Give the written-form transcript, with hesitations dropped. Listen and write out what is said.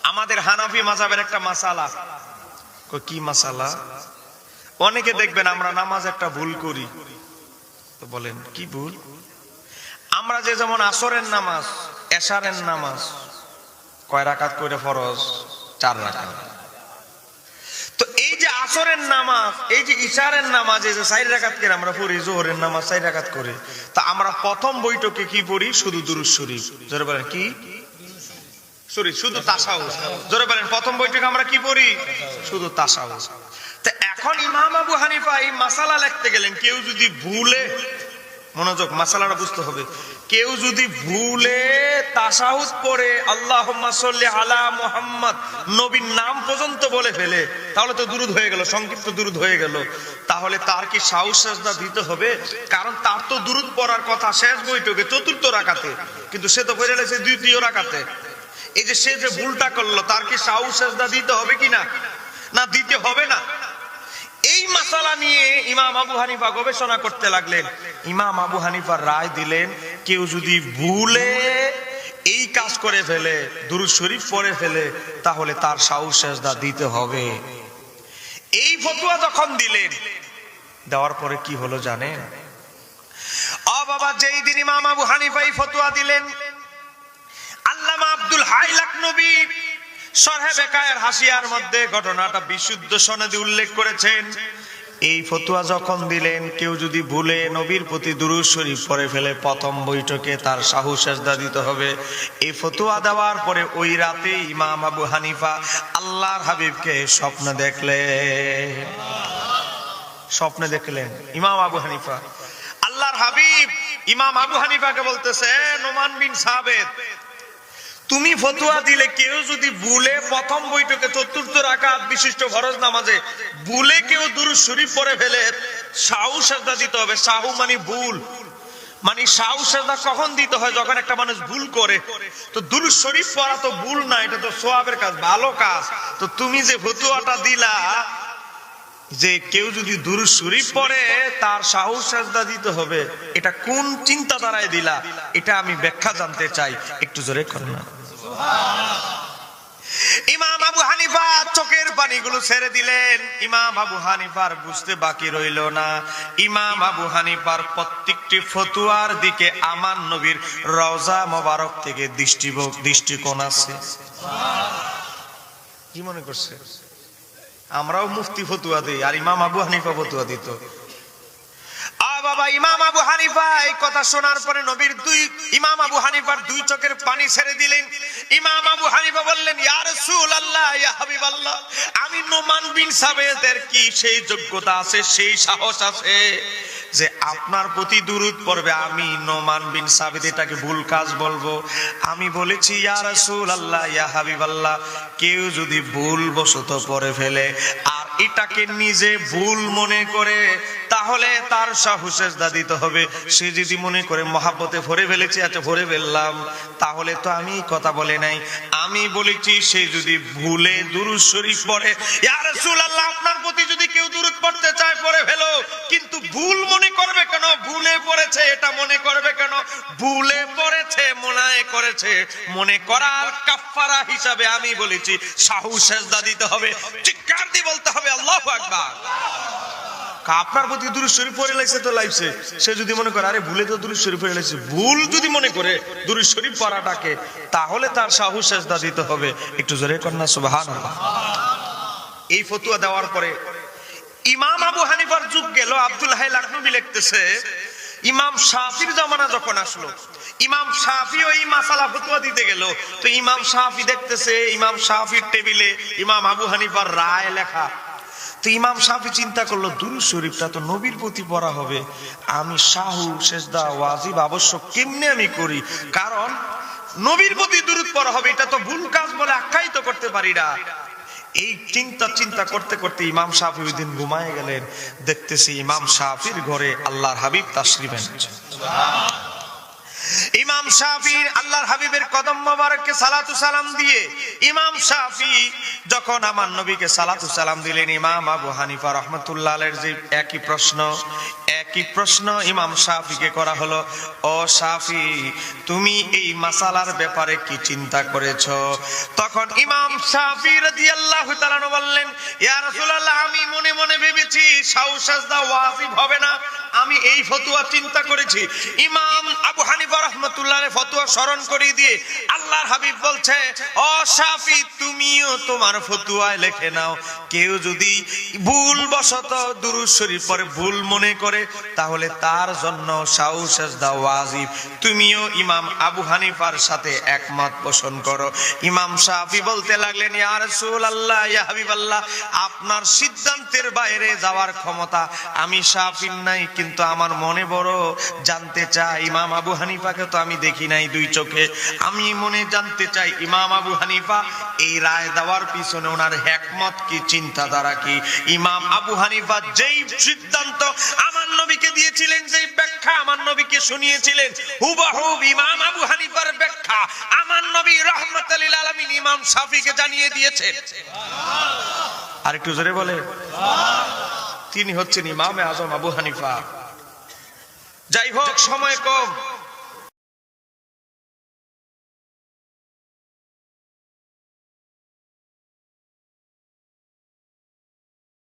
আমাদের হানাফি মাযহাবের একটা মাসালা। কি মাসালা? অনেকে দেখবেন আমরা নামাজ একটা ভুল করি। তো বলেন কি ভুল? আমরা যে যেমন আসরের নামাজ, এশারের নামাজ কয় রাকাত করে ফরজ? 4 রাকাত। তো এই যে আসরের নামাজ, এই যে ইশারের নামাজ, এই যে 4 রাকাত করে আমরা পড়ি, জোহরের নামাজ 4 রাকাত করে, তা আমরা প্রথম বৈঠকে কি পড়ি? শুধু দুরূদ শরীফ। জোরে বলেন কি? শুধু তাশাহুদ। জোরে বলেন প্রথম বৈঠকে আমরা কি পড়ি? শুধু তাশাহুদ। তো এখন ইমাম আবু হানিফা এই মাসালা লিখতে গেলেন, কেউ যদি ভুলে, মনোযোগ, মাসালাটা বুঝতে হবে, কেউ যদি ভুলে তাশাহুদ পড়ে আল্লাহুম্মা সাল্লি আলা মুহাম্মদ, নবীর নাম পর্যন্ত বলে ফেলে, তাহলে তো দুরূদ হয়ে গেল, সংক্ষিপ্ত দুরূদ হয়ে গেল। তাহলে তার কি সাহু সেজদা দিতে হবে? কারণ তার তো দুরূদ পড়ার কথা শেষ বৈঠকে 4র্থ রাকাতে, কিন্তু সে তো পড়ে গেছে 2য় রাকাতে। এই যে সে যে ভুলটা করলো, তার কি সাহু সেজদা দিতে হবে কিনা? না, দিতে হবে না। এই মাসালা নিয়ে ইমাম আবু হানিফা গবেষণা করতে লাগলেন। ইমাম আবু হানিফা রায় দিলেন, কেউ যদি ভুলে এই কাজ করে ফেলে, দুরূদ শরীফ পড়ে ফেলে, তাহলে তার সাহু সেজদা দিতে হবে। এই ফতোয়া যখন দিলেন, দেওয়ার পরে কি হলো জানেন? বাবা, যেই দিন ইমাম আবু হানিফা এই ফতোয়া দিলেন, আল্লামা আব্দুল হাই লাখনবী শরহে বেকায়ের হাসিয়ার মধ্যে ঘটনাটা বিশুদ্ধ সনদে উল্লেখ করেছেন। এই ফতোয়া যখন দিলেন, কেউ যদি ভুলে নবীর প্রতি দুরূদ শরীফ পড়ে ফেলে, প্রথম বৈঠকে তার সাহু সেজদা দিতে হবে। এই ফতোয়া দেওয়ার পরে ওই রাতে ইমাম আবু হানিফা আল্লাহর হাবিবকে স্বপ্নে দেখলেন। স্বপ্নে দেখলেন ইমাম আবু হানিফা আল্লাহর হাবিব ইমাম আবু হানিফাকে বলতেছে, নোমান বিন সাবেত, তুমি ফতোয়া দিলে কেউ যদি ভুলে প্রথম বৈঠকে 4র্থ রাকাত বিশিষ্ট ফরজ নামাজে ভুলে কেউ দুরূদ শরীফ পড়ে ফেলে, সাহু সেজদা দিতে হবে। সাহু মানে ভুল, মানে সাহু সেজদা কখন দিতে হয়? যখন একটা মানুষ ভুল করে। তো দুরূদ শরীফ পড়া তো ভুল না, এটা তো সওয়াবের কাজ, ভালো কাজ। তো তুমি যে ফতোয়াটা দিলা যে কেউ যদি দুরূদ শরীফ পড়ে তার সাহু সেজদা দিতে হবে, এটা কোন চিন্তাধারায় দিলা? এটা আমি ব্যাখ্যা জানতে চাই, একটু জোরে করেন না। ইমাম আবু হানিফা চোখের পানিগুলো ছেড়ে দিলেন। ইমাম আবু হানিফার বুঝতে বাকি রইল না। ইমাম আবু হানিফার প্রত্যেকটি ফতোয়ার দিকে আমার নবীর রওজা মোবারক থেকে দৃষ্টিকোণ আছে। কি মনে করছে? আমরাও মুফতি ফতোয়া দিই, আর ইমাম আবু হানিফা ফতোয়া দিত। বাবা, ইমাম আবু হানিফা এই কথা শোনার পরে নবীর ইমাম আবু হানিফার 2 চোখের পানি ছেড়ে দিলেন। ইমাম আবু হানিফা বললেন, ইয়া রাসূলুল্লাহ, ইয়া হাবিবাল্লাহ, আমি নোমান বিন সাবেতের কি সেই যোগ্যতা আছে, সেই সাহস আছে যে আপনার প্রতি দুরূদ পড়বে? আমি নোমান বিন সাবেত এটাকে ভুল কাজ বলবো? আমি বলেছি, ইয়া রাসূলুল্লাহ, ইয়া হাবিবাল্লাহ, কেউ যদি ভুল বশত পড়ে ফেলে আর এটাকে নিজে ভুল মনে করে, তাহলে তার সাহু সেজদা দিতে হবে। সে যদি মনে করে মহাব্বতে ভরে ফেলেছে, আচ্ছা ভরে ফেললাম, তাহলে তো আমি কথা বলে নাই। আমি বলেছি সে যদি ভুলে দুরূদ শরীফ পড়ে, ইয়া রাসূলুল্লাহ, আপনার প্রতি যদি কেউ দুরূদ পড়তে চায় পড়ে ফেলো, কিন্তু ভুল মনে করবে কেন? ভুলে পড়েছে এটা মনে করবে কেন? ভুলে পড়েছে, মনে করেছে, মনে করার কাফারা হিসাবে আমি বলেছি সাহু সেজদা দিতে হবে। চিৎকার দিয়ে বলতে হবে আল্লাহু আকবার। আপনার প্রতি দুরূদ শরীফ পড়ে লাইছে তো লাইছে, সে যদি মনে করে আরে ভুলে তো দুরূদ শরীফ পড়ে লাইছে, ভুল যদি মনে করে দুরূদ শরীফ পড়াটাকে, তাহলে তার সাহু সেজদা দিতে হবে। একটু জোরে কর না সুবহানাল্লাহ। এই ফতোয়া দেওয়ার পরে ইমাম আবু হানিফার যুগ গেল। আব্দুল হাই লাখনবী লিখতেছে, ইমাম শাফির জামানা যখন আসলো, ইমাম শাফি ওই মাসালা ফতোয়া দিতে গেল। তো ইমাম শাফি দেখতেছে ইমাম শাফির টেবিলে ইমাম আবু হানিফার রায় লেখা। তো ইমাম শাফি চিন্তা করলো, দুরূদ শরীফটা তো নবীর প্রতি পড়া হবে, আমি সাহু সেজদা ওয়াজিব আবশ্যক কেমনে আমি করি? কারণ নবীর প্রতি দুরূদ পড়া হবে, এটা তো ভুল কাজ বলে আখ্যায়িত করতে পারি না। এই চিন্তা করতে করতে ইমাম শাফি ওই দিন ঘুমায় গেলেন। দেখতেছি ইমাম শাফির ঘরে আল্লাহর হাবিব তাশরিফ এনেছেন। ইমাম শাফি আল্লাহর হাবিবের কদম মোবারককে সালাতু সালাম দিয়ে ইমাম শাফি যখন আমার নবীকে সালাতু সালাম দিলেন, ইমাম আবু হানিফা রাহমাতুল্লাহ আলাইহির যে একই প্রশ্ন ইমাম শাফিকে করা হলো, ও শাফি তুমি এই মাসালার ব্যাপারে কি চিন্তা করেছো? তখন ইমাম শাফি রাদিয়াল্লাহু তাআলা বললেন, ইয়া রাসূলুল্লাহ, আমি মনে মনে ভেবেছি সাউ সাজদা ওয়াজিব হবে না, আমি এই ফতোয়া চিন্তা করেছি। ইমাম আবু হানিফা রাহমাতুল্লাহ আলাইহি ফতোয়া স্মরণ করিয়ে দিয়ে আল্লাহর হাবিব বলছে, ও শাফি তুমিও তোমার ফতোয়ায় লিখে নাও, কেউ যদি ভুলবশত দুরূদ শরীফ পড়ে ভুল মনে করে তাহলে তার জন্য সাউ সাজদা ওয়াজিব। তুমিও ইমাম আবু হানিফার সাথে একমত পোষণ করো। ইমাম শাফি বলতে লাগলেন, ইয়া রাসূলুল্লাহ, ইয়া হাবিবাল্লাহ, আপনার সিদ্ধান্তের বাইরে যাওয়ার ক্ষমতা আমি শাফির নাই, কিন্তু আমার মনে বড় জানতে চাই, ইমাম আবু হানিফাকে তো আমি দেখি নাই দুই চোখে, আমি মনে জানতে চাই ইমাম আবু হানিফা এই রায় দেওয়ার পিছনে ওনার হিকমত কি, চিন্তাধারা কি। ইমাম আবু হানিফা যেই সিদ্ধান্ত আমার নবীকে দিয়েছিলেন, যেই ব্যাখ্যা আমার নবীকে শুনিয়েছিলেন, হুবহুব ইমাম আবু হানিফার ব্যাখ্যা আমার নবী রাহমাতুল লিল আলামিন ইমাম শাফিকে জানিয়ে দিয়েছেন। আর একটু জোরে বলে, তিনি হচ্ছেন ইমামে আজম আবু হানিফা। যাই হোক, সময় কম,